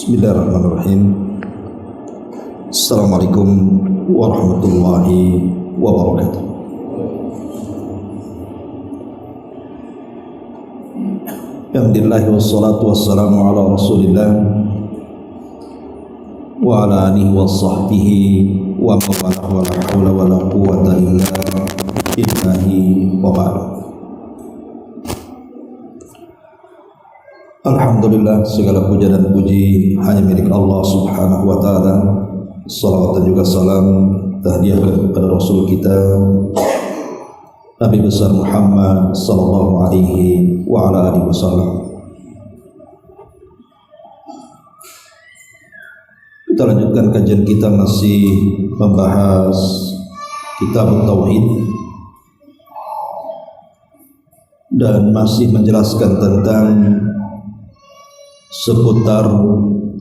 Bismillahirrahmanirrahim. Assalamualaikum warahmatullahi wabarakatuh. Alhamdulillah wassalatu wassalamu ala Rasulillah wa ala alihi wa sahbihi wa man wala wa la haula wa la quwwata illa billahi wa ba'd. Alhamdulillah, segala puja dan puji hanya milik Allah Subhanahu wa taala. Salawat dan juga salam tahdiahkan kepada Rasul kita Nabi besar Muhammad sallallahu alaihi wa ala alihi wasallam. Kita lanjutkan kajian kita, masih membahas kitab Tauhid dan masih menjelaskan tentang seputar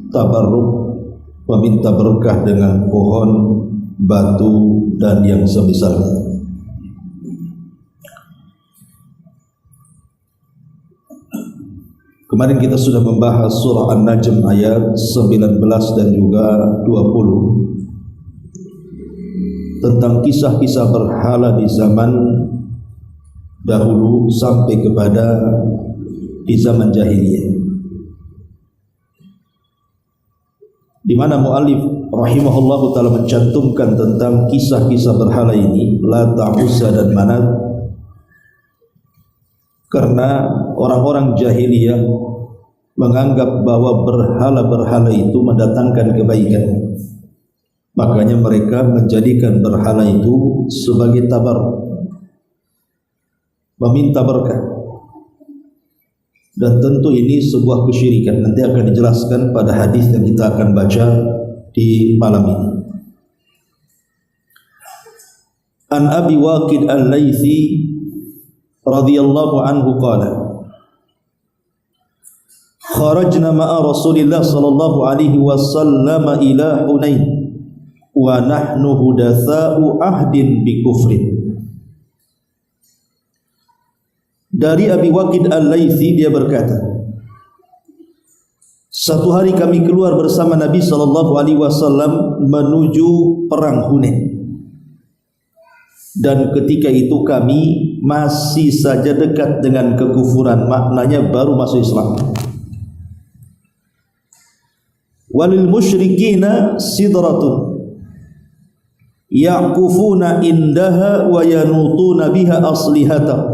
tabarruk, meminta berkah dengan pohon, batu dan yang semisalnya. Kemarin kita sudah membahas surah An-Najm ayat 19 dan juga 20 tentang kisah-kisah berhala di zaman dahulu sampai kepada di zaman jahiliyah, di mana mu'allif rahimahullahu ta'ala mencantumkan tentang kisah-kisah berhala ini, Lata, Uzza dan Manat, karena orang-orang jahiliyah menganggap bahwa berhala-berhala itu mendatangkan kebaikan. Makanya mereka menjadikan berhala itu sebagai tabarruk, meminta berkah. Dan tentu ini sebuah kesyirikan. Nanti akan dijelaskan pada hadis yang kita akan baca di malam ini. An Abi Waqid Al-Laythi radhiyallahu anhu qala, kharajna ma'a Rasulillah sallallahu alaihi wasallam ila Hunain wa nahnu hudatsa'u ahdin bi kufrin. Dari Abi Waqid Al-Laythi, dia berkata, satu hari kami keluar bersama Nabi sallallahu alaihi wasallam menuju perang Hunain. Dan ketika itu kami masih saja dekat dengan kekufuran, maknanya baru masuk Islam. Walil musyrikina sidratun yaqufuna indaha wa yanutuna biha aslihata.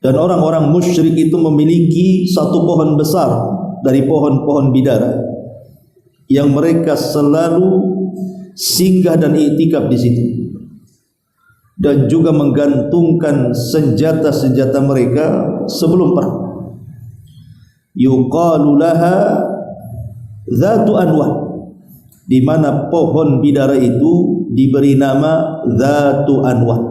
Dan orang-orang musyrik itu memiliki satu pohon besar dari pohon-pohon bidara yang mereka selalu singgah dan iktikaf di situ, dan juga menggantungkan senjata-senjata mereka sebelum perang. Yuqalu laha Dzatu Anwat, di mana pohon bidara itu diberi nama Dzatu Anwat.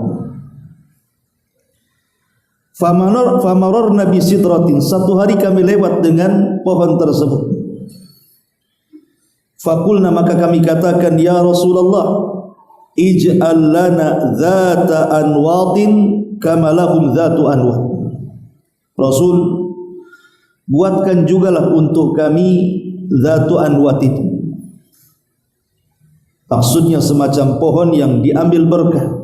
Famaror Nabi Sidratin, satu hari kami lewat dengan pohon tersebut. Fakulna, maka kami katakan, ya Rasulullah, ij'al lana dzata anwatin kama lahum dzatu anwat. Rasul, buatkan jugalah untuk kami dzatu anwat itu. Maksudnya semacam pohon yang diambil berkah,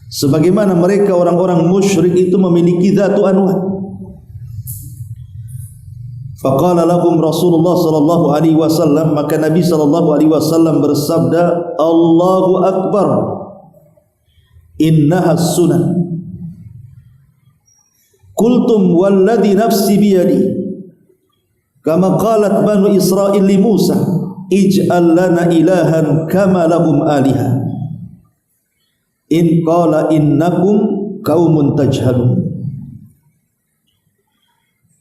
sebagaimana mereka orang-orang musyrik itu memiliki dzatu anwat. Faqala lahum Rasulullah sallallahu alaihi wasallam, maka Nabi sallallahu alaihi wasallam bersabda, Allahu akbar, innaha sunan. Qultum walladhi nafsi biyadi, kama qalat banu Israil li Musa, ij'al lana ilahan kama lahum aliha. In qala innakum qaumun tajhalun.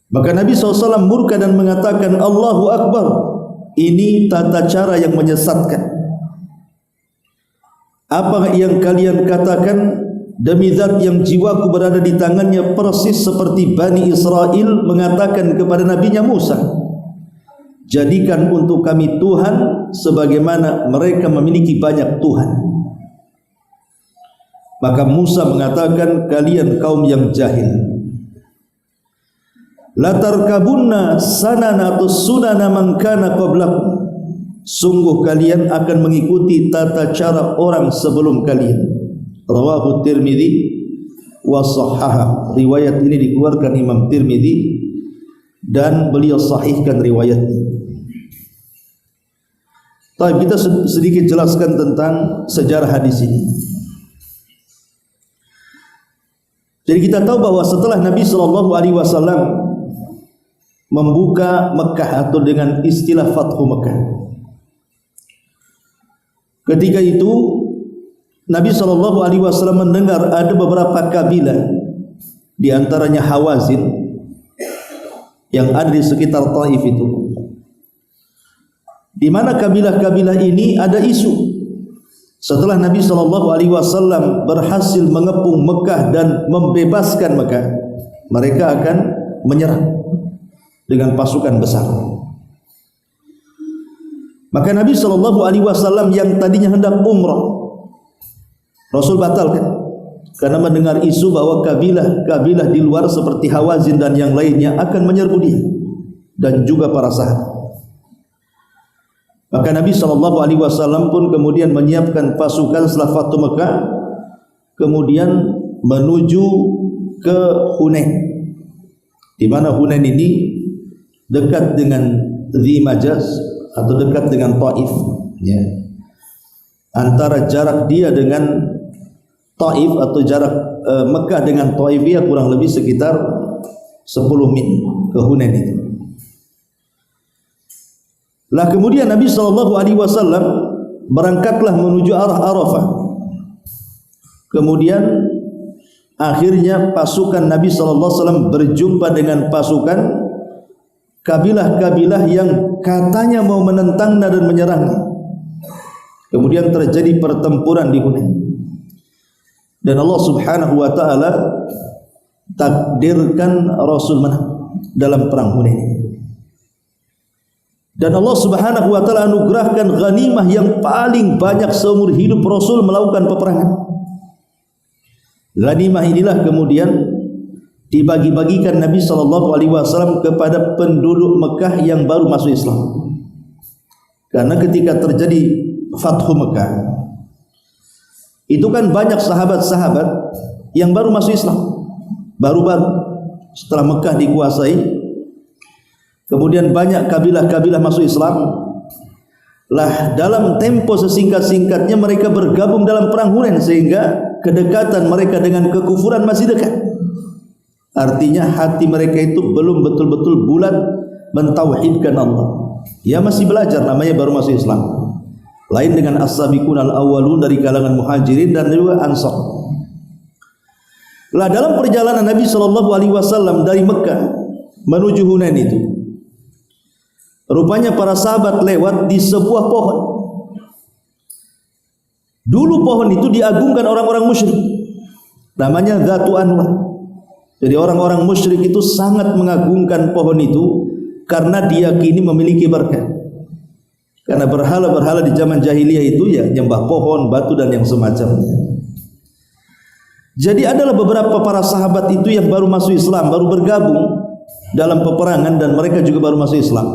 Maka Nabi SAW murka dan mengatakan, Allahu Akbar, ini tata cara yang menyesatkan. Apa yang kalian katakan, demi zat yang jiwaku berada di tangannya, persis seperti Bani Israel mengatakan kepada nabinya Musa, jadikan untuk kami Tuhan sebagaimana mereka memiliki banyak Tuhan. Maka Musa mengatakan, kalian kaum yang jahil. la tarkabunna sanana atau sunana man kana qablakum, sungguh kalian akan mengikuti tata cara orang sebelum kalian. Rawahu Tirmidzi wa sahhaha. Riwayat ini dikeluarkan Imam Tirmidzi dan beliau sahihkan riwayatnya. Tapi kita sedikit jelaskan tentang sejarah hadis ini. Jadi kita tahu bahwa setelah Nabi SAW membuka Mekah atau dengan istilah Fathu Mekah, ketika itu Nabi SAW mendengar ada beberapa kabilah, di antaranya Hawazin yang ada di sekitar Taif itu, di mana kabilah-kabilah ini ada isu setelah Nabi SAW berhasil mengepung Mekah dan membebaskan Mekah, mereka akan menyerang dengan pasukan besar. Maka Nabi SAW yang tadinya hendak umrah, Rasul batalkan karena mendengar isu bahwa kabilah-kabilah di luar seperti Hawazin dan yang lainnya akan menyerbu dia dan juga para sahabat. Maka Nabi SAW pun kemudian menyiapkan pasukan setelah Fathu Mekah, kemudian menuju ke Hunain, di mana Hunain ini dekat dengan Dhi Majaz atau dekat dengan Taif, ya. Antara jarak dia dengan Taif atau jarak Mekah dengan Taif ya kurang lebih sekitar 10 mil ke Hunain itu. Lah kemudian Nabi SAW berangkatlah menuju arah Arafah. Kemudian akhirnya pasukan Nabi SAW berjumpa dengan pasukan kabilah-kabilah yang katanya mau menentangnya dan menyerangnya. Kemudian terjadi pertempuran di Hunain. Dan Allah Subhanahu wa taala takdirkan Rasul menang dalam perang Hunain. Dan Allah Subhanahu wa taala anugerahkan ghanimah yang paling banyak seumur hidup Rasul melakukan peperangan. Ghanimah inilah kemudian dibagi-bagikan Nabi SAW kepada penduduk Mekah yang baru masuk Islam. Karena ketika terjadi Fathu Mekah, itu kan banyak sahabat-sahabat yang baru masuk Islam, baru-baru setelah Mekah dikuasai. Kemudian banyak kabilah-kabilah masuk Islam. Lah dalam tempo sesingkat-singkatnya mereka bergabung dalam perang Hunain, sehingga kedekatan mereka dengan kekufuran masih dekat. Artinya hati mereka itu belum betul-betul bulat mentauhidkan Allah. Ya masih belajar, namanya baru masuk Islam. Lain dengan as-sabiqun al-awwalun dari kalangan muhajirin dan juga ansar. Lah dalam perjalanan Nabi SAW dari Mekah menuju Hunain itu, rupanya para sahabat lewat di sebuah pohon. Dulu pohon itu diagungkan orang-orang musyrik, namanya Dzatu Anwar. Jadi orang-orang musyrik itu sangat mengagungkan pohon itu karena diyakini memiliki berkah. Karena berhala-berhala di zaman jahiliyah itu ya nyembah pohon, batu dan yang semacamnya. Jadi adalah beberapa para sahabat itu yang baru masuk Islam, baru bergabung dalam peperangan, dan mereka juga baru masuk Islam.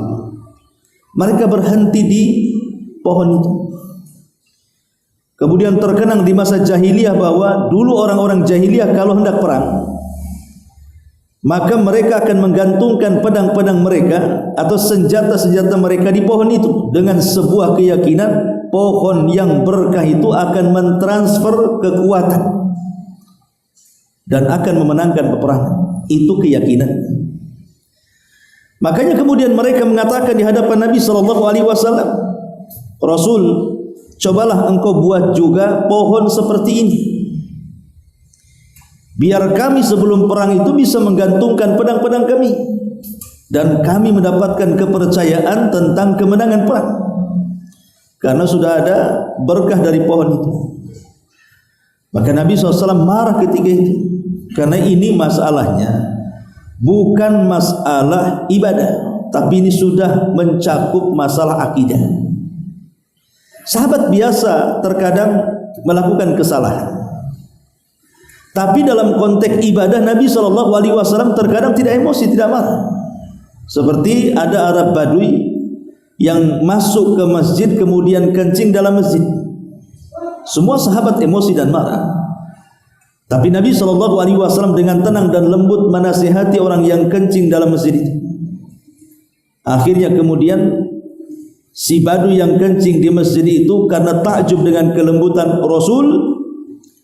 Mereka berhenti di pohon itu. Kemudian terkenang di masa jahiliyah bahwa dulu orang-orang jahiliyah kalau hendak perang, maka mereka akan menggantungkan pedang-pedang mereka atau senjata-senjata mereka di pohon itu, dengan sebuah keyakinan pohon yang berkah itu akan mentransfer kekuatan dan akan memenangkan peperangan. Itu keyakinan. Makanya kemudian mereka mengatakan di hadapan Nabi SAW, Rasul, cobalah engkau buat juga pohon seperti ini, biar kami sebelum perang itu bisa menggantungkan pedang-pedang kami dan kami mendapatkan kepercayaan tentang kemenangan perang, karena sudah ada berkah dari pohon itu. Maka Nabi SAW marah ketika itu, karena ini masalahnya bukan masalah ibadah, tapi ini sudah mencakup masalah akidah. Sahabat biasa terkadang melakukan kesalahan, tapi dalam konteks ibadah Nabi SAW terkadang tidak emosi, tidak marah. Seperti ada Arab Badui yang masuk ke masjid kemudian kencing dalam masjid. Semua sahabat emosi dan marah. Tapi Nabi SAW dengan tenang dan lembut menasihati orang yang kencing dalam masjid itu. Akhirnya kemudian si Badui yang kencing di masjid itu karena takjub dengan kelembutan Rasul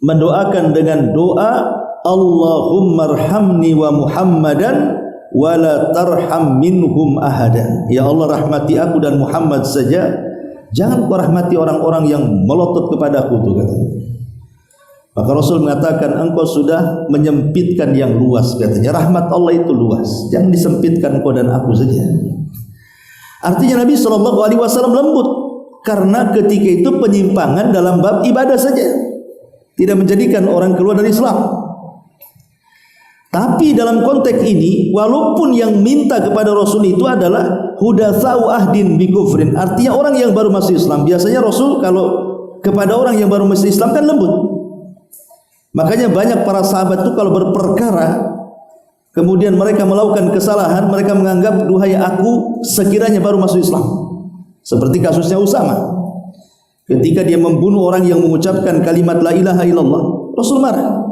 mendoakan dengan doa, Allahumma arhamni wa Muhammadan wa la tarham minhum ahada. Ya Allah, rahmati aku dan Muhammad saja, jangan kau rahmati orang-orang yang melotot kepadaku, tuh katanya. Maka Rasul mengatakan, engkau sudah menyempitkan yang luas, katanya. Rahmat Allah itu luas, jangan disempitkan kau dan aku saja. Artinya Nabi SAW lembut, karena ketika itu penyimpangan dalam bab ibadah saja, tidak menjadikan orang keluar dari Islam. Tapi dalam konteks ini, walaupun yang minta kepada Rasul itu adalah hudatsau ahdin bi kufrin, artinya orang yang baru masuk Islam. Biasanya Rasul kalau kepada orang yang baru masuk Islam kan lembut. Makanya banyak para sahabat itu kalau berperkara kemudian mereka melakukan kesalahan, mereka menganggap, duhai aku sekiranya baru masuk Islam. Seperti kasusnya Usama. Ketika dia membunuh orang yang mengucapkan kalimat la ilaha illallah, Rasul marah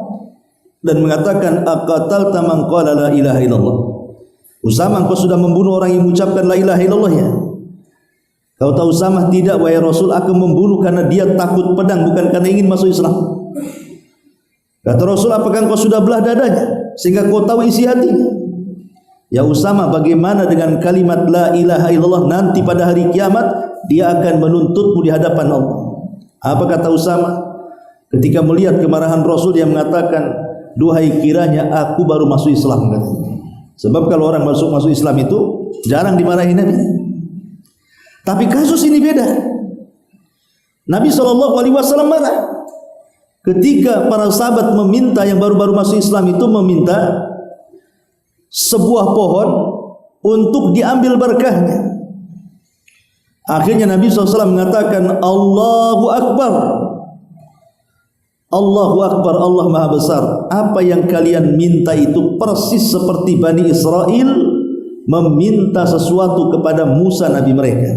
dan mengatakan, aqatalta man qala la ilaha illallah. Usama, engkau sudah membunuh orang yang mengucapkan la ilaha illallah ya? Kau tahu Usama? Tidak wahai Rasul, aku membunuh karena dia takut pedang, bukan karena ingin masuk Islam. Kata Rasul, apakah engkau sudah belah dadanya sehingga kau tahu isi hatinya? Ya Usama, bagaimana dengan kalimat la ilaha illallah? Nanti pada hari kiamat dia akan menuntutmu di hadapan Allah. Apa kata Usama? Ketika melihat kemarahan Rasul, dia mengatakan, duhai kiranya aku baru masuk Islam, katanya. Sebab kalau orang masuk Islam itu jarang dimarahin Nabi. Tapi kasus ini beda. Nabi SAW marah ketika para sahabat meminta, yang baru-baru masuk Islam itu meminta sebuah pohon untuk diambil berkahnya. Akhirnya Nabi SAW mengatakan, Allahu Akbar, Allahu Akbar, Allah Maha Besar. Apa yang kalian minta itu persis seperti Bani Israel meminta sesuatu kepada Musa Nabi mereka.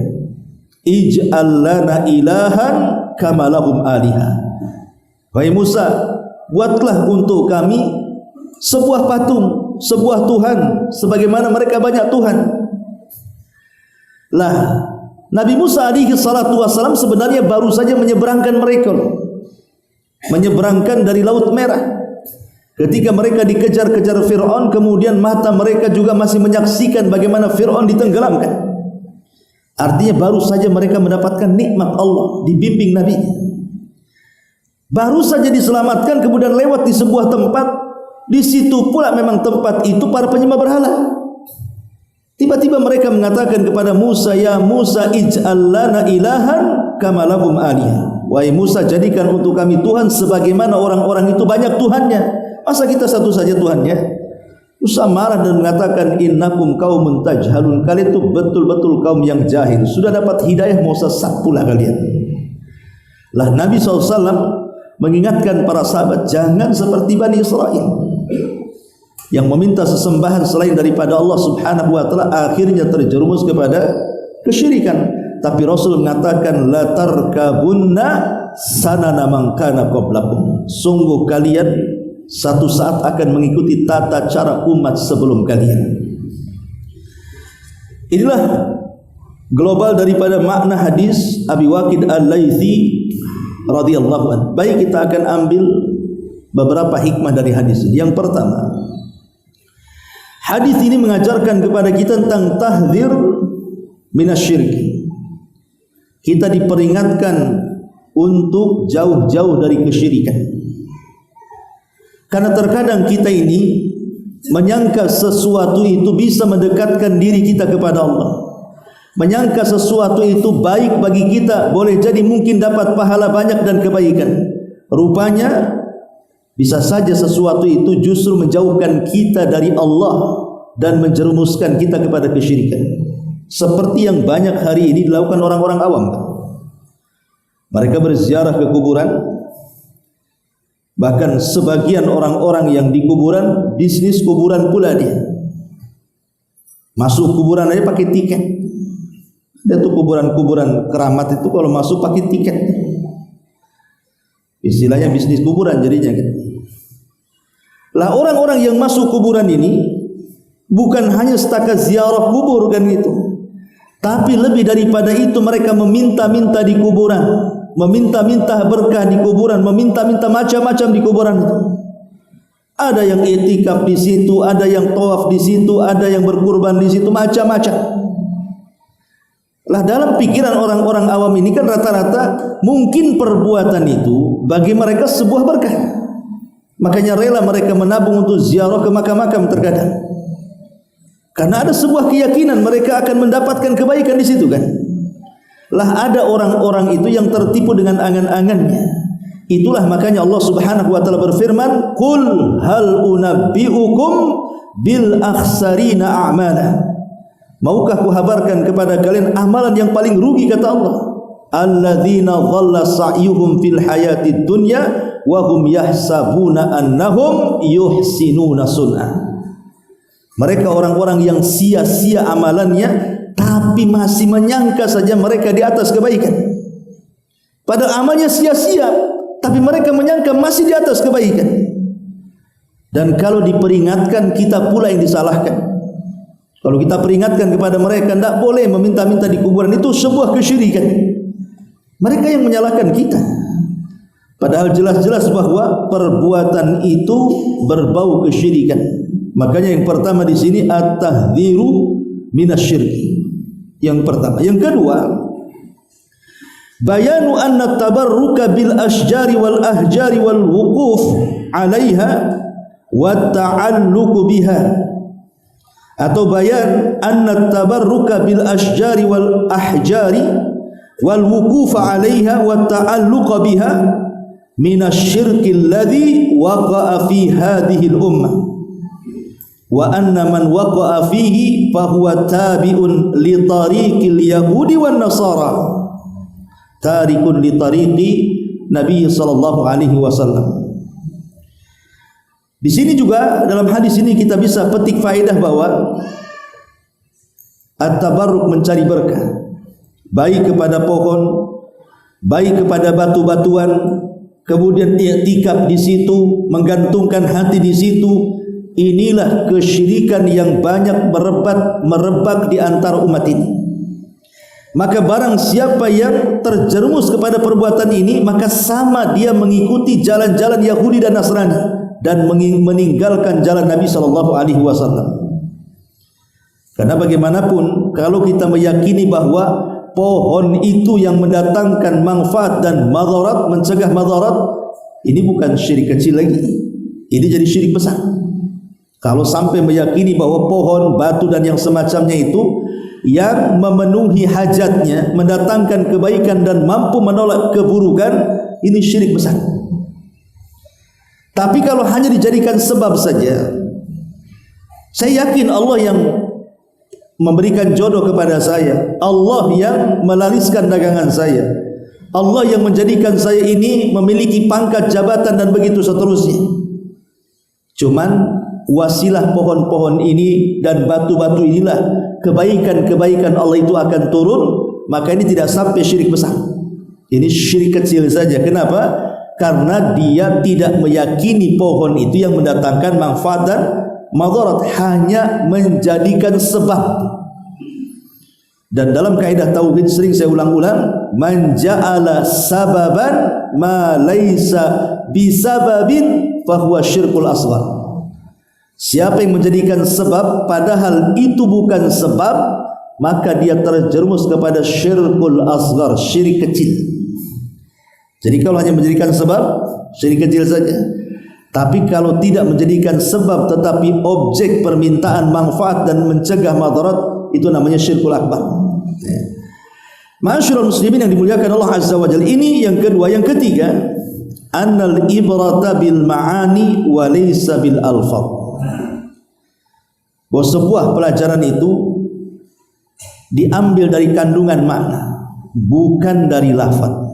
Ij'al lana ilahan kama lahum alihah. Wahai Musa, buatlah untuk kami sebuah patung, sebuah Tuhan, sebagaimana mereka banyak Tuhan. Lah, Nabi Musa alaihi salatu wassalam sebenarnya baru saja menyeberangkan mereka, menyeberangkan dari Laut Merah. Ketika mereka dikejar-kejar Fir'aun, kemudian mata mereka juga masih menyaksikan bagaimana Fir'aun ditenggelamkan. Artinya baru saja mereka mendapatkan nikmat Allah, dibimbing Nabi. Baru saja diselamatkan, kemudian lewat di sebuah tempat, di situ pula memang tempat itu para penyembah berhala. Tiba-tiba mereka mengatakan kepada Musa, ya Musa, ij'al lana ilahan kama lahum alihah. Wahai Musa, jadikan untuk kami Tuhan sebagaimana orang-orang itu banyak Tuhannya. Masa kita satu saja Tuhannya? Musa marah dan mengatakan, innakum qaumun tajhalun, kalian itu betul-betul kaum yang jahil. Sudah dapat hidayah mau sesat pula kalian. Lah Nabi SAW mengingatkan para sahabat, jangan seperti Bani Israel yang meminta sesembahan selain daripada Allah Subhanahu wa taala, akhirnya terjerumus kepada kesyirikan. Tapi Rasul mengatakan, la tarkabunna sanana man kana qablakum. Sungguh kalian satu saat akan mengikuti tata cara umat sebelum kalian. Inilah global daripada makna hadis Abi Waqid Al-Laythi radhiyallahu anhu. Baik, kita akan ambil beberapa hikmah dari hadis ini. Yang pertama, hadis ini mengajarkan kepada kita tentang tahdzir minasyirki. Kita diperingatkan untuk jauh-jauh dari kesyirikan. Karena terkadang kita ini menyangka sesuatu itu bisa mendekatkan diri kita kepada Allah, menyangka sesuatu itu baik bagi kita, boleh jadi mungkin dapat pahala banyak dan kebaikan. Rupanya bisa saja sesuatu itu justru menjauhkan kita dari Allah dan menjerumuskan kita kepada kesyirikan. Seperti yang banyak hari ini dilakukan orang-orang awam. Mereka berziarah ke kuburan, bahkan sebagian orang-orang yang di kuburan bisnis kuburan pula dia. Masuk kuburan aja pakai tiket. Ada tuh kuburan-kuburan keramat itu kalau masuk pakai tiket. Istilahnya bisnis kuburan jadinya kan. Lah orang-orang yang masuk kuburan ini bukan hanya setakat ziarah kubur kan gitu. Tapi lebih daripada itu mereka meminta-minta di kuburan, meminta-minta berkah di kuburan, meminta-minta macam-macam di kuburan itu. Ada yang i'tikaf di situ, ada yang tawaf di situ, ada yang berkurban di situ, macam-macam. Lah dalam pikiran orang-orang awam ini kan rata-rata mungkin perbuatan itu bagi mereka sebuah berkah. Makanya rela mereka menabung untuk ziarah ke makam-makam terkadang. Karena ada sebuah keyakinan mereka akan mendapatkan kebaikan di situ kan. Lah ada orang-orang itu yang tertipu dengan angan-angannya. Itulah makanya Allah Subhanahu wa taala berfirman, "Qul hal unabbiukum bil akhsarina a'mala." Maukah kuhabarkan kepada kalian amalan yang paling rugi, kata Allah, alladzina dhalla sa'yuhum fil hayatid dunya wa hum yahsabuna annahum yuhsinuna sun'a. Mereka orang-orang yang sia-sia amalannya tapi masih menyangka saja mereka di atas kebaikan. Padahal amalnya sia-sia tapi mereka menyangka masih di atas kebaikan. Dan kalau diperingatkan kita pula yang disalahkan. Kalau kita peringatkan kepada mereka tidak boleh meminta-minta di kuburan, itu sebuah kesyirikan. Mereka yang menyalahkan kita. Padahal jelas-jelas bahwa perbuatan itu berbau kesyirikan. Makanya yang pertama di sini at-tahdhiru minasyirki. Yang pertama. Yang kedua, bayanu anna tabarruka bil asjari wal ahjari wal wuquf 'alaiha wa ta'alluqu biha. Atau bayan anna tabarruka bil asjari wal ahjari wal wuqufa 'alaiha wa ta'alluqa biha minasyirki alladhi waqa'a fi hadhihi al-ummah wa anna man waqa'a fihi fa huwa tabi'un li tariqil yahudi wan nasara tarikun li tariqi Nabi sallallahu alaihi wasallam. Di sini juga dalam hadis ini kita bisa petik faedah bahwa at-tabarruk mencari berkah, baik kepada pohon, baik kepada batu-batuan, kemudian i'tikaf di situ, menggantungkan hati di situ. Inilah kesyirikan yang banyak merebak di antara umat ini. Maka barang siapa yang terjerumus kepada perbuatan ini, maka sama dia mengikuti jalan-jalan Yahudi dan Nasrani dan meninggalkan jalan Nabi sallallahu alaihi wasallam. Karena bagaimanapun kalau kita meyakini bahwa pohon itu yang mendatangkan manfaat dan madarat, mencegah madarat, ini bukan syirik kecil lagi. Ini jadi syirik besar. Kalau sampai meyakini bahwa pohon, batu dan yang semacamnya itu yang memenuhi hajatnya, mendatangkan kebaikan dan mampu menolak keburukan, ini syirik besar. Tapi kalau hanya dijadikan sebab saja, saya yakin Allah yang memberikan jodoh kepada saya, Allah yang melaliskan dagangan saya, Allah yang menjadikan saya ini memiliki pangkat jabatan dan begitu seterusnya. Cuman wasilah pohon-pohon ini dan batu-batu inilah kebaikan-kebaikan Allah itu akan turun, maka ini tidak sampai syirik besar. Ini syirik kecil saja. Kenapa? Karena dia tidak meyakini pohon itu yang mendatangkan manfaat dan madarat, hanya menjadikan sebab. Dan dalam kaidah tauhid sering saya ulang-ulang, man ja'ala sababan ma laisa bisababin fahuwa syirkul asghar. Siapa yang menjadikan sebab padahal itu bukan sebab, maka dia terjerumus kepada syirkul asghar, syirik kecil. Jadi kalau hanya menjadikan sebab, syirik kecil saja. Tapi kalau tidak menjadikan sebab tetapi objek permintaan manfaat dan mencegah madarat, itu namanya syirkul akbar. Ma'asyiral muslimin yang dimuliakan Allah Azza wa Jalla. Ini yang kedua. Yang ketiga, annal ibrata bil ma'ani wa laysa bil alfaz. Bahwa sebuah pelajaran itu diambil dari kandungan makna, bukan dari lafaz.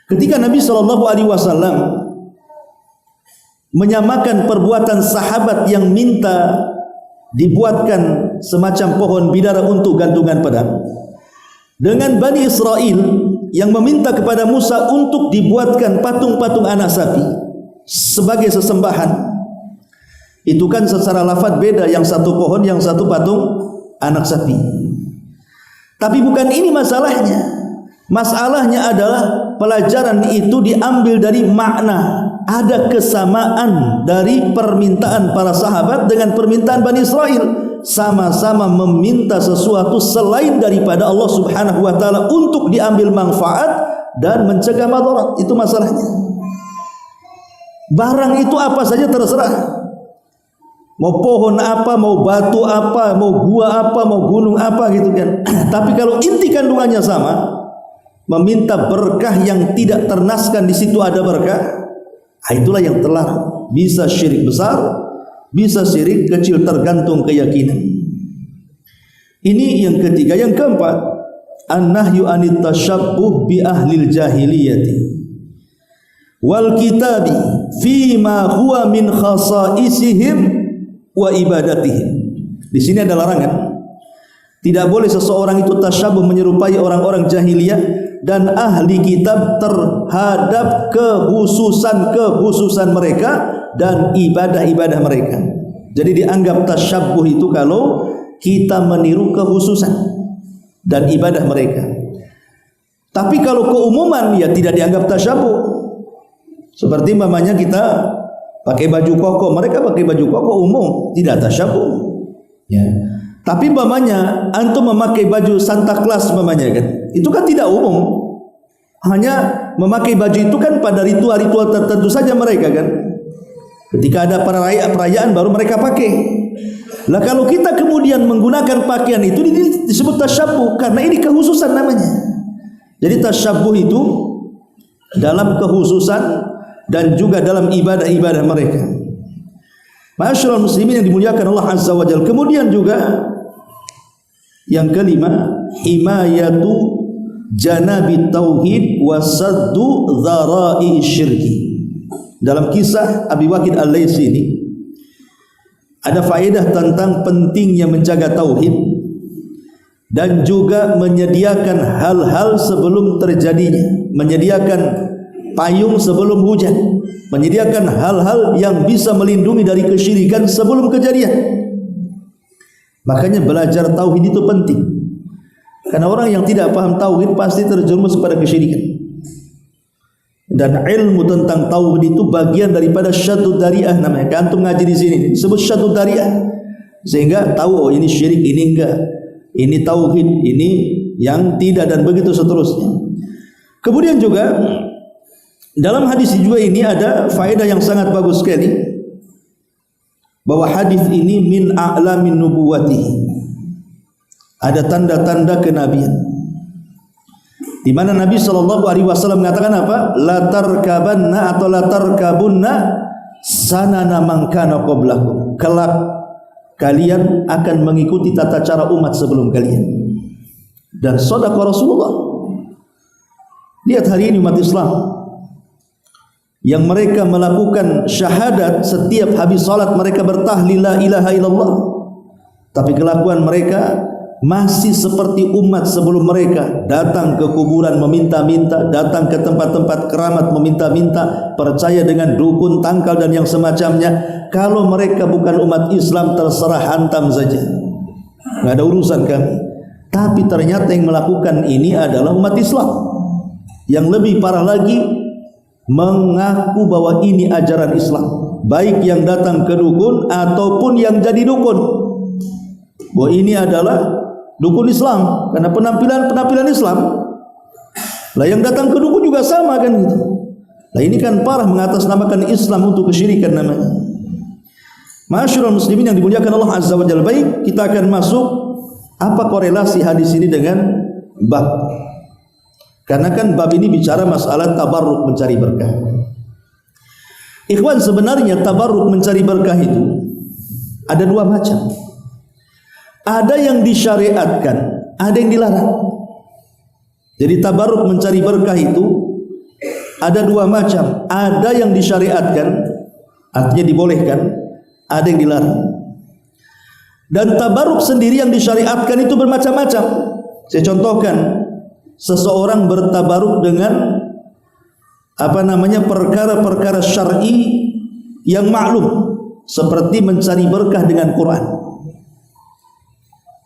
Ketika Nabi SAW menyamakan perbuatan sahabat yang minta dibuatkan semacam pohon bidara untuk gantungan pedang, dengan Bani Israel yang meminta kepada Musa untuk dibuatkan patung-patung anak sapi sebagai sesembahan. Itu kan secara lafaz beda, yang satu pohon, yang satu patung anak sapi. Tapi bukan ini masalahnya. Masalahnya adalah pelajaran itu diambil dari makna. Ada kesamaan dari permintaan para sahabat dengan permintaan Bani Israel. Sama-sama meminta sesuatu selain daripada Allah Subhanahu wa taala untuk diambil manfaat dan mencegah madarat. Itu masalahnya. Barang itu apa saja terserah. Mau pohon apa, mau batu apa, mau gua apa, mau gunung apa gitu kan. Tapi kalau inti kandungannya sama, meminta berkah yang tidak ternaskan di situ ada berkah, itulah yang terlarang. Bisa syirik besar, bisa syirik kecil, tergantung keyakinan. Ini yang ketiga. Yang keempat, an-nahyu anit tasyabbuh bi ahlil jahiliyati wal kitabi fima huwa min khasaisihim wa ibadatihim. Di sini ada larangan. Tidak boleh seseorang itu tasyabuh, menyerupai orang-orang jahiliyah dan ahli kitab terhadap kekhususan mereka dan ibadah-ibadah mereka. Jadi dianggap tasyabuh itu kalau kita meniru kekhususan dan ibadah mereka. Tapi kalau keumuman ya tidak dianggap tasyabuh. Seperti umpamanya kita pakai baju koko, mereka pakai baju koko umum, tidak tasyabuh. Ya. Tapi umpamanya antum memakai baju Santa Claus umpamanya kan, itu kan tidak umum. Hanya memakai baju itu kan pada ritual-ritual tertentu saja mereka kan. Ketika ada perayaan baru mereka pakai. Lah kalau kita kemudian menggunakan pakaian itu disebut tasyabuh karena ini kekhususan namanya. Jadi tasyabuh itu dalam kekhususan dan juga dalam ibadah-ibadah mereka. Ma'asyiral muslimin yang dimuliakan Allah Azza wa Jalla. Kemudian juga yang kelima, himayatu janabi tauhid wa saddu dzara'i syirki. Dalam kisah Abi Waqid Al-Laitsi ini ada faedah tentang pentingnya menjaga tauhid dan juga menyediakan hal-hal sebelum terjadinya, menyediakan payung sebelum hujan, menyediakan hal-hal yang bisa melindungi dari kesyirikan sebelum kejadian. Makanya belajar tauhid itu penting. Karena orang yang tidak paham tauhid pasti terjerumus pada kesyirikan. Dan ilmu tentang tauhid itu bagian daripada syadud dariah namanya. Kan antum ngaji di sini disebut syadud dariah. Sehingga tahu oh ini syirik, ini enggak. Ini tauhid, ini yang tidak, dan begitu seterusnya. Kemudian juga dalam hadis juga ini ada faedah yang sangat bagus sekali, bahwa hadis ini min a'lamin nubuwatihi, ada tanda-tanda kenabian, di mana Nabi SAW mengatakan apa? La tarkabanna atau la tarkabunna sanana man kana qablakum. Kelak kalian akan mengikuti tata cara umat sebelum kalian. Dan sedekah Rasulullah. Lihat hari ini umat Islam yang mereka melakukan syahadat, setiap habis salat mereka bertahlil la ilaha illallah, tapi kelakuan mereka masih seperti umat sebelum mereka, datang ke kuburan meminta-minta, datang ke tempat-tempat keramat meminta-minta, percaya dengan dukun, tangkal dan yang semacamnya. Kalau mereka bukan umat Islam terserah hantam saja, nggak ada urusan kami. Tapi ternyata yang melakukan ini adalah umat Islam. Yang lebih parah lagi, mengaku bahwa ini ajaran Islam, baik yang datang ke dukun ataupun yang jadi dukun, bahwa ini adalah dukun Islam karena penampilan Islam. Lah yang datang ke dukun juga sama kan gitu. Lah ini kan parah, mengatasnamakan Islam untuk kesyirikan namanya. Ma'asyiral muslimin yang dimuliakan Allah Azza wa Jalla. Baik, kita akan masuk apa korelasi hadis ini dengan bab. Karena kan bab ini bicara masalah tabarruk, mencari berkah. Ikhwan, sebenarnya tabarruk, mencari berkah itu ada dua macam. Ada yang disyariatkan, ada yang dilarang. Jadi tabarruk, mencari berkah itu ada dua macam. Ada yang disyariatkan, artinya dibolehkan, ada yang dilarang. Dan tabaruk sendiri yang disyariatkan itu bermacam-macam. Saya contohkan, seseorang bertabaruk dengan perkara-perkara syar'i yang maklum, seperti mencari berkah dengan Quran.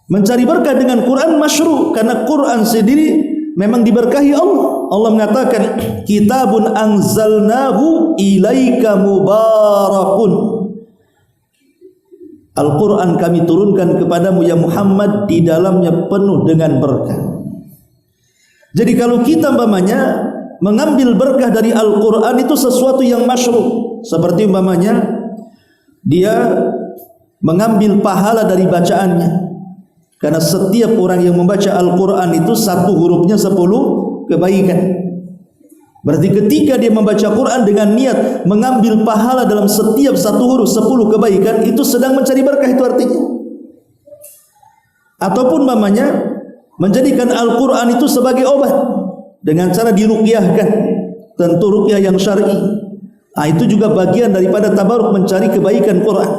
Mencari berkah dengan Quran masyru', karena Quran sendiri memang diberkahi Allah. Allah mengatakan, kitabun anzalnahu ilaika mubarakun. Al-Quran kami turunkan kepadamu ya Muhammad, di dalamnya penuh dengan berkah. Jadi kalau kita umpamanya mengambil berkah dari Al-Quran itu sesuatu yang masyru'. Seperti umpamanya dia mengambil pahala dari bacaannya, karena setiap orang yang membaca Al-Quran itu satu hurufnya 10 kebaikan. Berarti ketika dia membaca Quran dengan niat mengambil pahala dalam setiap satu huruf 10 kebaikan, itu sedang mencari berkah, itu artinya. Ataupun mamanya menjadikan Al-Quran itu sebagai obat dengan cara diruqyahkan, tentu ruqyah yang syar'i. Itu juga bagian daripada tabaruk, mencari kebaikan Quran.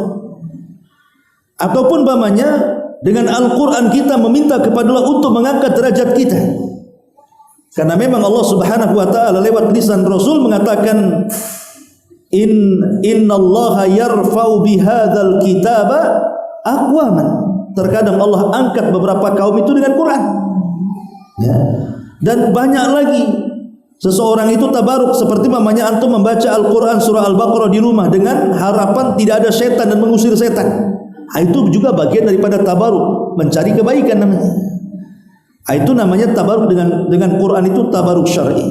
Ataupun mamanya dengan Al-Quran kita meminta kepada Allah untuk mengangkat derajat kita. Karena memang Allah Subhanahu wa taala lewat lisan Rasul mengatakan, innallaha yarfa'u bihadzal kitaba aqwaman. Terkadang Allah angkat beberapa kaum itu dengan Quran. Ya. Dan banyak lagi seseorang itu tabaruk, seperti mamanya antum membaca Al-Quran surah Al-Baqarah di rumah dengan harapan tidak ada setan dan mengusir setan. Itu juga bagian daripada tabaruk, mencari kebaikan namanya. Itu namanya tabaruk dengan Quran, itu tabaruk syar'i.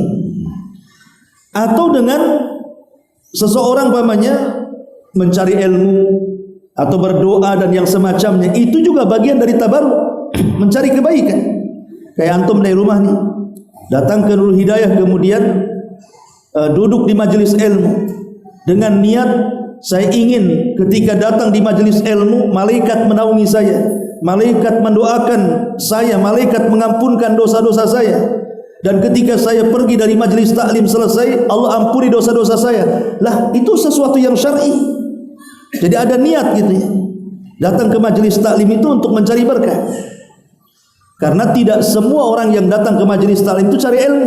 Atau dengan seseorang umpamanya mencari ilmu atau berdoa dan yang semacamnya, itu juga bagian dari tabaruk, mencari kebaikan. Kayak antum dari rumah nih, datang ke Nurul Hidayah, kemudian duduk di majelis ilmu dengan niat, saya ingin ketika datang di majelis ilmu malaikat menaungi saya, malaikat mendoakan saya, malaikat mengampunkan dosa-dosa saya, dan ketika saya pergi dari majelis taklim selesai, Allah ampuni dosa-dosa saya. Lah, itu sesuatu yang syar'i. Jadi ada niat gitu ya, datang ke majelis taklim itu untuk mencari berkah. Karena tidak semua orang yang datang ke majelis taklim itu cari ilmu,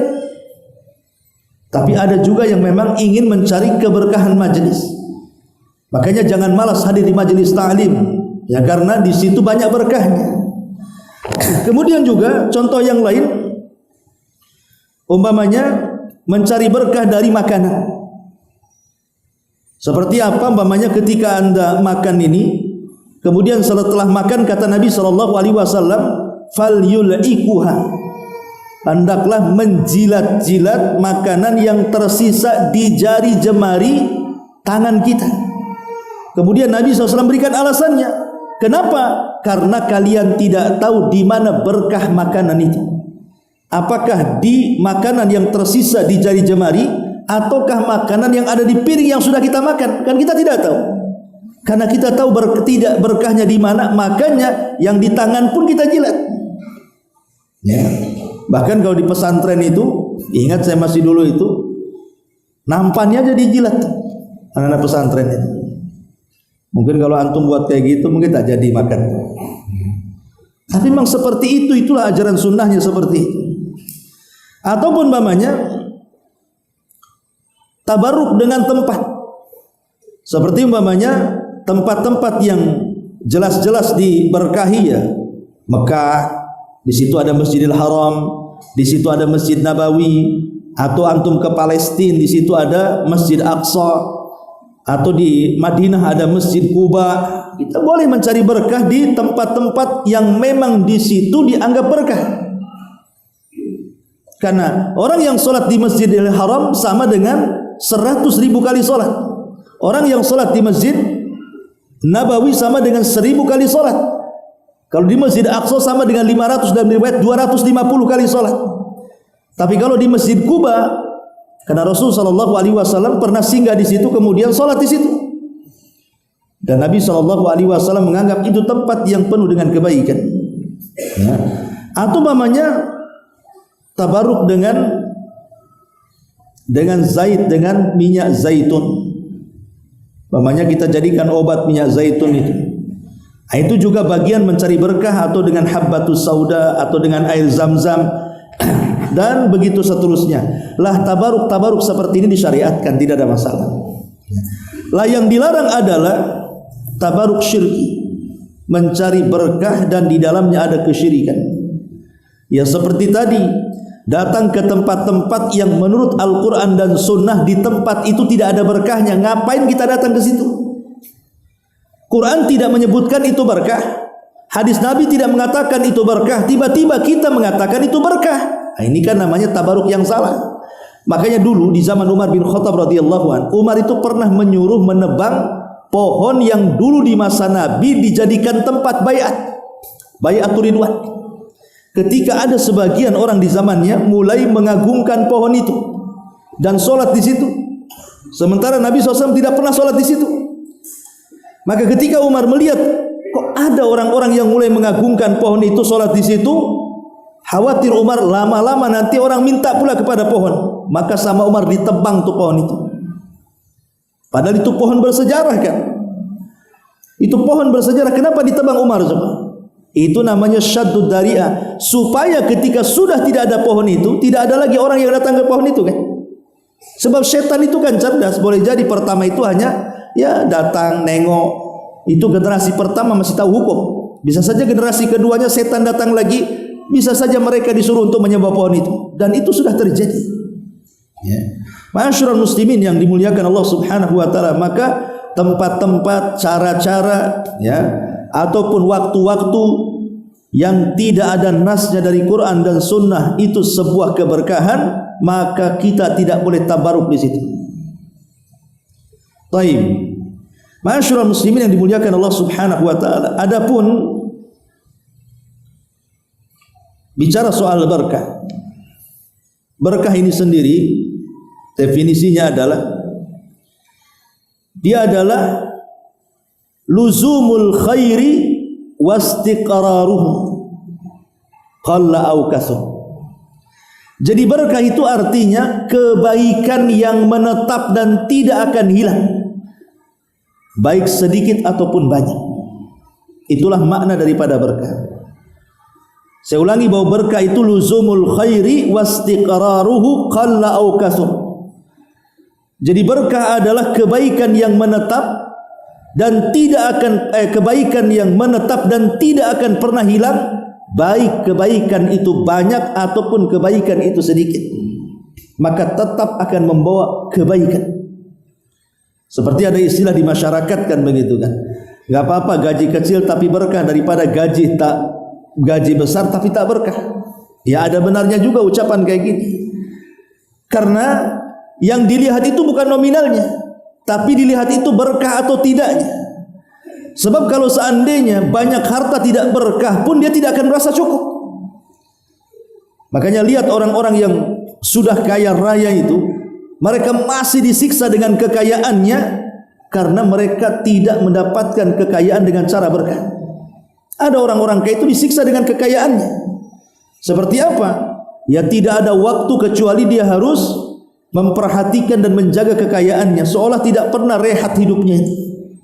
tapi ada juga yang memang ingin mencari keberkahan majelis. Makanya jangan malas hadir di majelis taklim, ya, karena di situ banyak berkahnya. Kemudian juga contoh yang lain, umpamanya mencari berkah dari makanan. Seperti apa umpamanya ketika Anda makan ini, kemudian setelah makan kata Nabi SAW, falyul'ikuha, hendaklah menjilat-jilat makanan yang tersisa di jari jemari tangan kita. Kemudian Nabi SAW berikan alasannya. Kenapa? Karena kalian tidak tahu di mana berkah makanan itu. Apakah di makanan yang tersisa di jari jemari, ataukah makanan yang ada di piring yang sudah kita makan? Kan kita tidak tahu. Karena kita tahu tidak berkahnya di mana, makanya yang di tangan pun kita jilat. Ya. Bahkan kalau di pesantren itu, ingat saya masih dulu itu, nampannya jadi jilat anak-anak pesantren itu. Mungkin kalau antum buat kayak gitu mungkin tak jadi makan. Tapi memang seperti itu, itulah ajaran sunnahnya seperti itu. Ataupun mamanya tabaruk dengan tempat. Seperti umpamanya tempat-tempat yang jelas-jelas diberkahi ya. Mekah, di situ ada Masjidil Haram, di situ ada Masjid Nabawi, atau antum ke Palestina, di situ ada Masjid Aqsa, atau di Madinah ada Masjid Quba. Kita boleh mencari berkah di tempat-tempat yang memang di situ dianggap berkah. Karena orang yang sholat di Masjidil Haram sama dengan 100.000 kali sholat. Orang yang sholat di Masjid Nabawi sama dengan 1.000 kali sholat. Kalau di Masjid Aqsa sama dengan 500 dan riwayat 250 kali sholat. Tapi kalau di Masjid Quba, karena Rasulullah SAW pernah singgah di situ, kemudian sholat di situ, dan Nabi SAW menganggap itu tempat yang penuh dengan kebaikan. Ya. Atau namanya tabaruk dengan zait, dengan minyak zaitun. Namanya kita jadikan obat minyak zaitun itu. Itu juga bagian mencari berkah, atau dengan habbatus sauda, atau dengan air zam-zam dan begitu seterusnya. Lah tabaruk seperti ini disyariatkan, tidak ada masalah. Lah yang dilarang adalah tabaruk syirki, mencari berkah dan di dalamnya ada kesyirikan. Ya seperti tadi, datang ke tempat-tempat yang menurut Al-Quran dan Sunnah di tempat itu tidak ada berkahnya. Ngapain kita datang ke situ? Quran tidak menyebutkan itu berkah, hadis Nabi tidak mengatakan itu berkah, tiba-tiba kita mengatakan itu berkah. Nah, ini kan namanya tabaruk yang salah. Makanya dulu di zaman Umar bin Khattab radhiyallahu anhu, Umar itu pernah menyuruh menebang pohon yang dulu di masa Nabi dijadikan tempat Bai'atul Ridwan. Ketika ada sebagian orang di zamannya mulai mengagungkan pohon itu dan sholat di situ, sementara Nabi SAW tidak pernah sholat di situ. Maka ketika Umar melihat kok ada orang-orang yang mulai mengagungkan pohon itu, sholat di situ, khawatir Umar lama-lama nanti orang minta pula kepada pohon. Maka sama Umar ditebang tuh pohon itu. Padahal itu pohon bersejarah kan. Itu pohon bersejarah, kenapa ditebang Umar coba? Itu namanya syaddud dari'ah, supaya ketika sudah tidak ada pohon itu, tidak ada lagi orang yang datang ke pohon itu kan. Sebab setan itu kan cerdas, boleh jadi pertama itu hanya ya datang nengok, itu generasi pertama masih tahu hukum. Bisa saja generasi keduanya setan datang lagi, bisa saja mereka disuruh untuk menyembah pohon itu, dan itu sudah terjadi. Ya. Ma'asyiral muslimin yang dimuliakan Allah Subhanahu wa taala, maka tempat-tempat, cara-cara ya ataupun waktu-waktu yang tidak ada nasnya dari Quran dan Sunnah itu sebuah keberkahan, maka kita tidak boleh tabaruk di situ. Baik, ma'asyiral muslimin yang dimuliakan Allah Subhanahu wa taala, adapun bicara soal berkah, berkah ini sendiri definisinya adalah dia adalah luzumul khairi wastiqraruhu qalla au kasur. Jadi berkah itu artinya kebaikan yang menetap dan tidak akan hilang, baik sedikit ataupun banyak. Itulah makna daripada berkah. Saya ulangi bahwa berkah itu luzumul khairi wastiqraruhu qalla au kasur. Jadi berkah adalah kebaikan yang menetap dan tidak akan kebaikan yang menetap dan tidak akan pernah hilang, baik kebaikan itu banyak ataupun kebaikan itu sedikit, maka tetap akan membawa kebaikan. Seperti ada istilah di masyarakat kan begitu kan, nggak apa-apa gaji kecil tapi berkah daripada gaji besar tapi tak berkah. Ya ada benarnya juga ucapan kayak gini, karena yang dilihat itu bukan nominalnya, tapi dilihat itu berkah atau tidaknya. Sebab kalau seandainya banyak harta tidak berkah pun dia tidak akan merasa cukup. Makanya lihat orang-orang yang sudah kaya raya itu, mereka masih disiksa dengan kekayaannya karena mereka tidak mendapatkan kekayaan dengan cara berkah. Ada orang-orang kaya itu disiksa dengan kekayaannya. Seperti apa? Ya tidak ada waktu kecuali dia harus memperhatikan dan menjaga kekayaannya, seolah tidak pernah rehat hidupnya,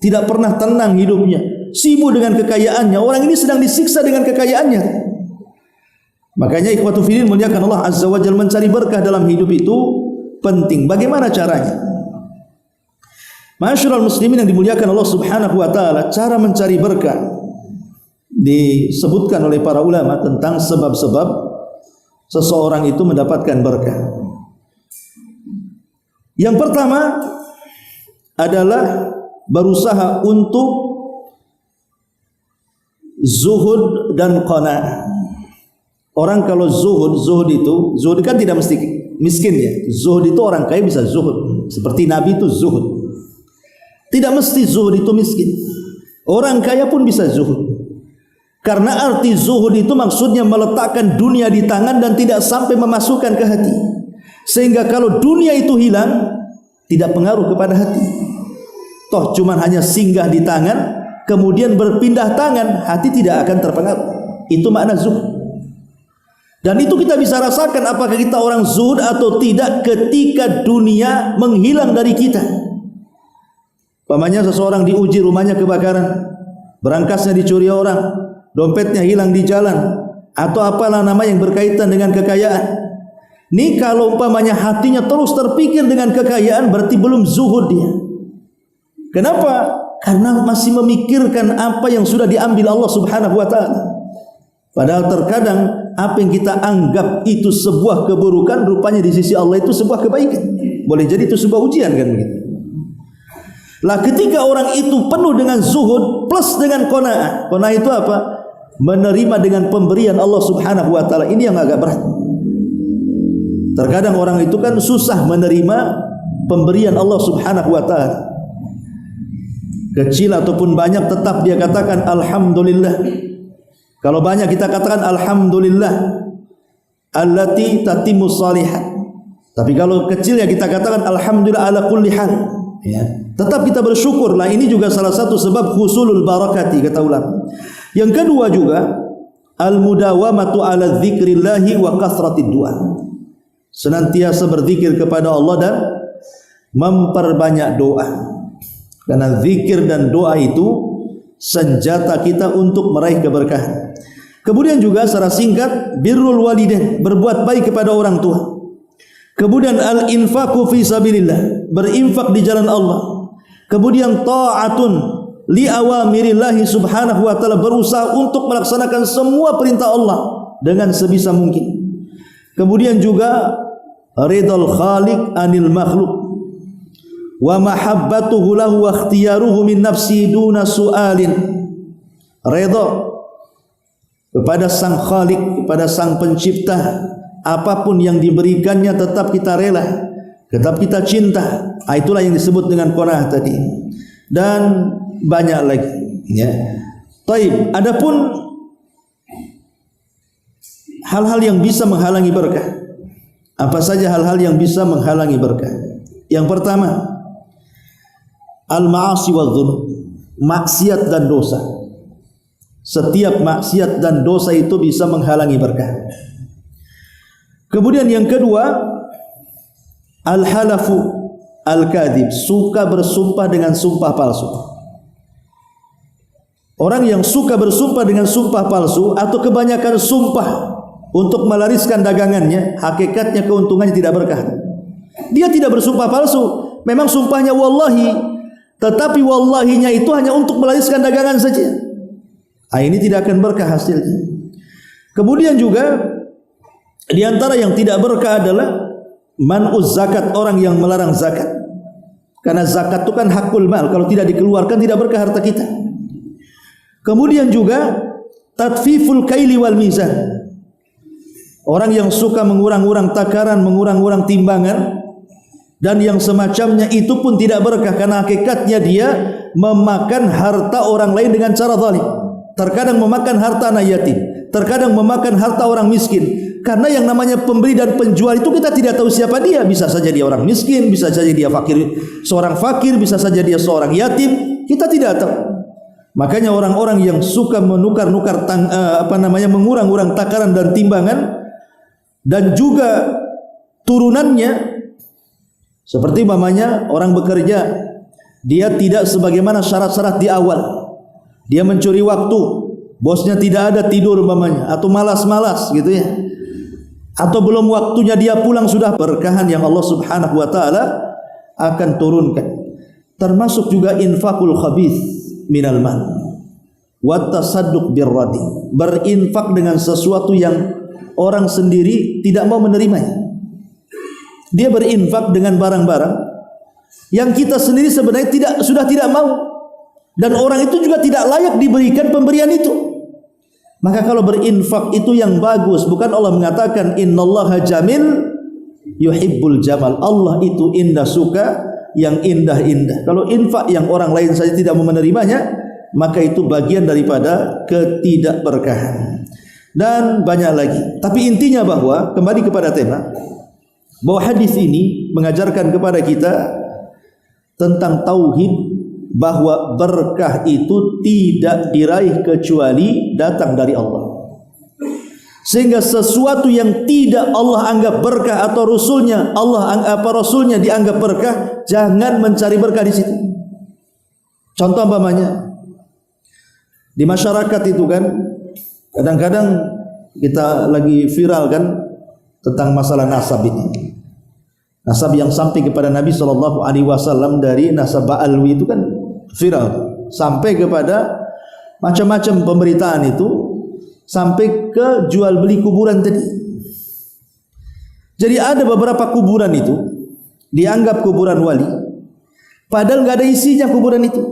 tidak pernah tenang hidupnya, sibuk dengan kekayaannya. Orang ini sedang disiksa dengan kekayaannya. Makanya ikhwatu fillah muliakan Allah Azza wa Jalla, mencari berkah dalam hidup itu penting. Bagaimana caranya? Ma'asyiral muslimin yang dimuliakan Allah Subhanahu wa taala, cara mencari berkah disebutkan oleh para ulama tentang sebab-sebab seseorang itu mendapatkan berkah. Yang pertama adalah berusaha untuk zuhud dan qanaah. Orang kalau zuhud itu, zuhud kan tidak mesti miskin ya. Zuhud itu orang kaya bisa zuhud. Seperti Nabi itu zuhud. Tidak mesti zuhud itu miskin. Orang kaya pun bisa zuhud. Karena arti zuhud itu maksudnya meletakkan dunia di tangan dan tidak sampai memasukkan ke hati. Sehingga kalau dunia itu hilang, tidak pengaruh kepada hati. Toh cuma hanya singgah di tangan, kemudian berpindah tangan, hati tidak akan terpengaruh. Itu makna zuhud. Dan itu kita bisa rasakan apakah kita orang zuhud atau tidak ketika dunia menghilang dari kita. Pamannya seseorang diuji rumahnya kebakaran, berangkasnya dicuri orang, dompetnya hilang di jalan, atau apalah nama yang berkaitan dengan kekayaan. Ini kalau umpamanya hatinya terus terpikir dengan kekayaan, berarti belum zuhud dia. Kenapa? Karena masih memikirkan apa yang sudah diambil Allah Subhanahu wa ta'ala. Padahal terkadang apa yang kita anggap itu sebuah keburukan, rupanya di sisi Allah itu sebuah kebaikan. Boleh jadi itu sebuah ujian, kan begitu. Lah ketika orang itu penuh dengan zuhud plus dengan qanaah. Qanaah itu apa? Menerima dengan pemberian Allah Subhanahu wa ta'ala. Ini yang agak berat. Terkadang orang itu kan susah menerima pemberian Allah Subhanahu wa ta'ala. Kecil ataupun banyak tetap dia katakan alhamdulillah. Kalau banyak kita katakan alhamdulillah allati tatimmu shalihat. Tapi kalau kecil ya kita katakan alhamdulillah ala kulli hal. Ya. Tetap kita bersyukur. Nah, ini juga salah satu sebab husulul barakati, kata ulama. Yang kedua juga al-mudawamatu ala dzikrillahi wa kasratid du'a. Senantiasa berzikir kepada Allah dan memperbanyak doa. Karena zikir dan doa itu senjata kita untuk meraih keberkahan. Kemudian juga secara singkat birrul walidain, berbuat baik kepada orang tua. Kemudian al-infaqu fi sabilillah, berinfak di jalan Allah. Kemudian ta'atun li awamirillahi subhanahu wa ta'ala, berusaha untuk melaksanakan semua perintah Allah dengan sebisa mungkin. Kemudian juga ridal khaliq anil makhluk wa mahabbatuhu lahu wa ikhtiyaruhu min nafsi duna su'alin. Redha kepada sang khaliq, kepada sang pencipta, apapun yang diberikannya tetap kita rela, tetap kita cinta. Itulah yang disebut dengan qanaah tadi. Dan banyak lagi, ya. Taib, adapun hal-hal yang bisa menghalangi berkah. Apa saja hal-hal yang bisa menghalangi berkah? Yang pertama, al-ma'asi wa dzunub, maksiat dan dosa. Setiap maksiat dan dosa itu bisa menghalangi berkah. Kemudian yang kedua, al-halafu al-kadhib, suka bersumpah dengan sumpah palsu. Orang yang suka bersumpah dengan sumpah palsu atau kebanyakan sumpah untuk melariskan dagangannya, hakikatnya keuntungannya tidak berkah. Dia tidak bersumpah palsu, memang sumpahnya wallahi, tetapi wallahinya itu hanya untuk melariskan dagangan saja. Ini tidak akan berkah hasilnya. Kemudian juga di antara yang tidak berkah adalah man'uz zakat, orang yang melarang zakat. Karena zakat itu kan hakul mal, kalau tidak dikeluarkan tidak berkah harta kita. Kemudian juga tatfiful kaili wal mizan, orang yang suka mengurang-urang takaran, mengurang-urang timbangan, dan yang semacamnya itu pun tidak berkah, karena hakikatnya dia memakan harta orang lain dengan cara zalim. Terkadang memakan harta anak yatim, terkadang memakan harta orang miskin. Karena yang namanya pembeli dan penjual itu kita tidak tahu siapa dia. Bisa saja dia orang miskin, bisa saja dia fakir, seorang fakir, bisa saja dia seorang yatim. Kita tidak tahu. Makanya orang-orang yang suka menukar-nukar mengurang-urang takaran dan timbangan, dan juga turunannya, seperti umpamanya orang bekerja, dia tidak sebagaimana syarat-syarat di awal. Dia mencuri waktu, bosnya tidak ada, tidur umpamanya, atau malas-malas gitu ya. Atau belum waktunya dia pulang, sudah berkahan yang Allah Subhanahu wa taala akan turunkan. Termasuk juga infaqul khabith minal mal wa tasadduq birradi, berinfak dengan sesuatu yang orang sendiri tidak mau menerimanya. Dia berinfak dengan barang-barang yang kita sendiri sebenarnya sudah tidak mau, dan orang itu juga tidak layak diberikan pemberian itu. Maka kalau berinfak itu yang bagus, bukan Allah mengatakan innallaha jamil yuhibbul jamal, Allah itu indah, suka yang indah-indah. Kalau infak yang orang lain saja tidak mau menerimanya, maka itu bagian daripada ketidakberkahan. Dan banyak lagi. Tapi intinya bahwa, kembali kepada tema, bahwa hadis ini mengajarkan kepada kita tentang tauhid, bahwa berkah itu tidak diraih kecuali datang dari Allah. Sehingga sesuatu yang tidak Allah anggap berkah, atau Rasulnya Rasulnya dianggap berkah, jangan mencari berkah di situ. Contoh umpamanya, Di masyarakat itu kan kadang-kadang kita lagi viral kan tentang masalah nasab ini. Nasab yang sampai kepada Nabi SAW dari nasab Ba'alwi itu kan viral, sampai kepada macam-macam pemberitaan itu, sampai ke jual beli kuburan tadi. Jadi ada beberapa kuburan itu dianggap kuburan wali, padahal nggak ada isinya kuburan itu.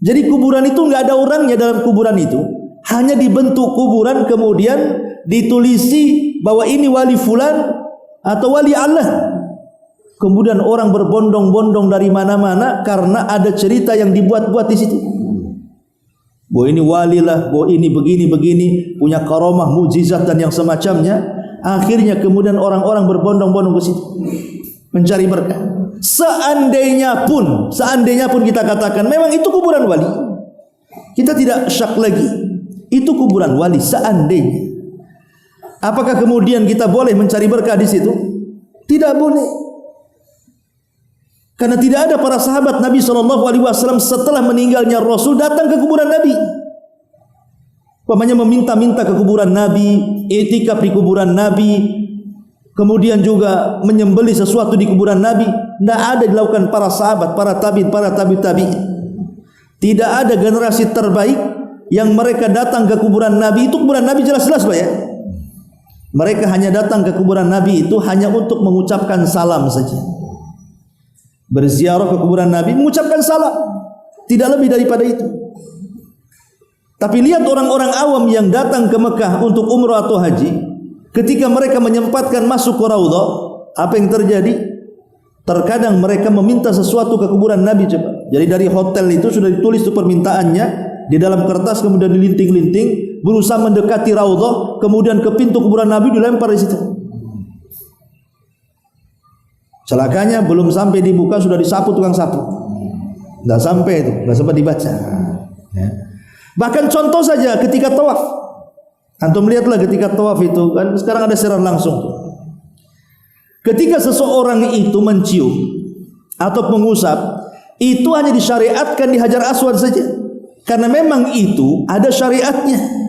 Jadi kuburan itu nggak ada orangnya dalam kuburan itu, hanya dibentuk kuburan kemudian ditulisi bahwa ini wali fulan atau wali Allah. Kemudian orang berbondong-bondong dari mana-mana karena ada cerita yang dibuat-buat di situ. Bahwa ini wali lah, bahwa ini begini-begini, punya karamah, mukjizat dan yang semacamnya. Akhirnya kemudian orang-orang berbondong-bondong ke situ mencari berkah. Seandainya pun kita katakan memang itu kuburan wali, kita tidak syak lagi itu kuburan wali. Seandainya, apakah kemudian kita boleh mencari berkah di situ? Tidak boleh, karena tidak ada para sahabat Nabi SAW setelah meninggalnya Rasul datang ke kuburan Nabi. Umpamanya meminta-minta ke kuburan Nabi, i'tikaf di kuburan Nabi, kemudian juga menyembelih sesuatu di kuburan Nabi. Tidak ada dilakukan para sahabat, para tabi'in, para tabi'. Tidak ada generasi terbaik yang mereka datang ke kuburan Nabi. Itu kuburan Nabi jelas-jelas Pak ya. Mereka hanya datang ke kuburan Nabi itu hanya untuk mengucapkan salam saja. Berziarah ke kuburan Nabi, mengucapkan salam, tidak lebih daripada itu. Tapi lihat orang-orang awam yang datang ke Mekah untuk umrah atau haji, ketika mereka menyempatkan masuk ke Raudhah, apa yang terjadi? Terkadang mereka meminta sesuatu ke kuburan Nabi coba. Jadi dari hotel itu sudah ditulis itu permintaannya di dalam kertas, kemudian dilinting-linting, berusaha mendekati Raudhah, kemudian ke pintu kuburan Nabi dilempar di situ. Celakanya belum sampai dibuka sudah disapu tukang sapu. Tidak sampai itu, tidak sempat dibaca. Ya. Bahkan contoh saja ketika tawaf, antum lihatlah ketika tawaf itu kan sekarang ada siaran langsung. Ketika seseorang itu mencium atau mengusap, itu hanya disyariatkan di Hajar Aswad saja, karena memang itu ada syariatnya.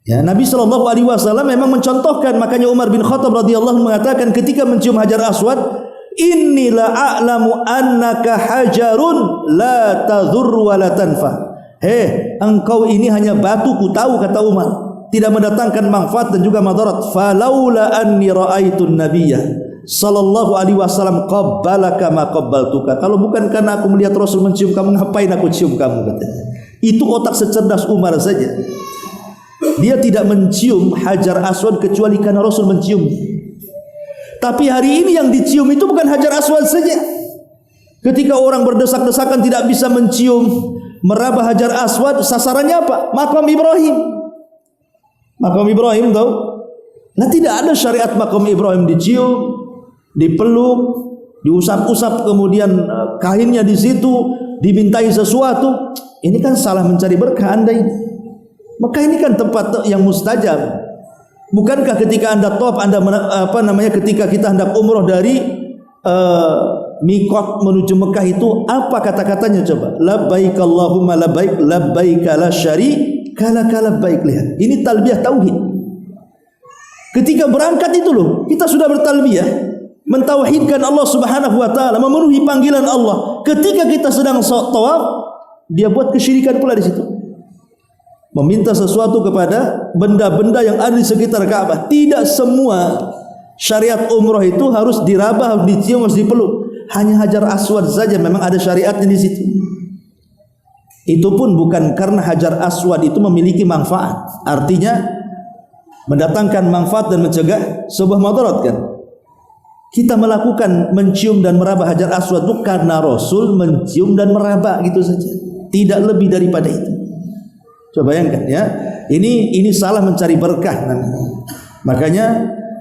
Ya, Nabi SAW memang mencontohkan, makanya Umar bin Khattab radhiyallahu mengatakan ketika mencium Hajar Aswad, inni la a'lamu annaka hajarun la tadhur wa la tanfa. Engkau ini hanya batu, ku tahu, kata Umar, tidak mendatangkan manfaat dan juga madarat. Falaula anni ra'aitun nabiyya sallallahu alaihi wasallam qabbalaka ma qabbaltuka. Kalau bukan karena aku melihat Rasul mencium kamu, ngapain aku cium kamu, katanya. Itu otak secerdas Umar saja. Dia tidak mencium Hajar Aswad kecuali karena Rasul mencium. Tapi hari ini yang dicium itu bukan Hajar Aswad saja. Ketika orang berdesak-desakan tidak bisa mencium, meraba Hajar Aswad, sasarannya apa? Makam Ibrahim. Makam Ibrahim tahu? Nah, tidak ada syariat makam Ibrahim dicium, dipeluk, diusap-usap, kemudian kainnya di situ, dimintai sesuatu. Ini kan salah mencari berkah Anda ini. Maka ini kan tempat yang mustajab. Bukankah ketika Anda tawaf, Anda ketika kita hendak umroh dari mikot menuju Mekah itu apa kata-katanya coba? Labbaik Allahumma labbaik, labbaik la syarika lak labbaik. Lihat, ini talbiyah tauhid. Ketika berangkat itu loh, kita sudah bertalbiyah, mentauhidkan Allah Subhanahu wa taala, memenuhi panggilan Allah. Ketika kita sedang tawaf, dia buat kesyirikan pula di situ. Meminta sesuatu kepada benda-benda yang ada di sekitar Ka'bah. Tidak semua syariat umroh itu harus diraba, harus dicium, harus dipeluk. Hanya Hajar Aswad saja memang ada syariatnya di situ. Itu pun bukan karena Hajar Aswad itu memiliki manfaat, artinya mendatangkan manfaat dan mencegah sebuah madarat kan. Kita melakukan mencium dan meraba Hajar Aswad itu karena Rasul mencium dan meraba, gitu saja. Tidak lebih daripada itu. Coba bayangkan ya. Ini salah mencari berkah namanya. Makanya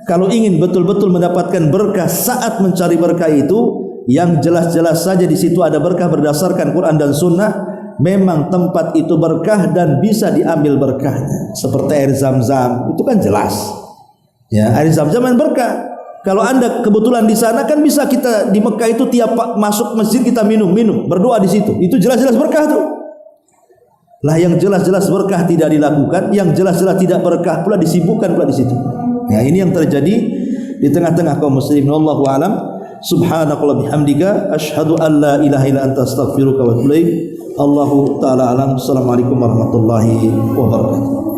kalau ingin betul-betul mendapatkan berkah saat mencari berkah itu, yang jelas-jelas saja di situ ada berkah berdasarkan Quran dan Sunnah. Memang tempat itu berkah dan bisa diambil berkahnya. Seperti air Zam-Zam, itu kan jelas. Ya, air Zam-Zam kan berkah. Kalau Anda kebetulan di sana kan bisa kita di Mekah itu tiap masuk masjid kita minum, berdoa di situ. Itu jelas-jelas berkah tuh. Lah yang jelas-jelas berkah tidak dilakukan, yang jelas-jelas tidak berkah pula disibukkan pula di situ. Ya, ini yang terjadi di tengah-tengah kaum muslimin. Wallahu a'lam. Subhanakallah bihamdika asyhadu an la ilaha illa anta astaghfiruka wa atubu ilaik. Allahu taala alam. Assalamualaikum warahmatullahi wabarakatuh.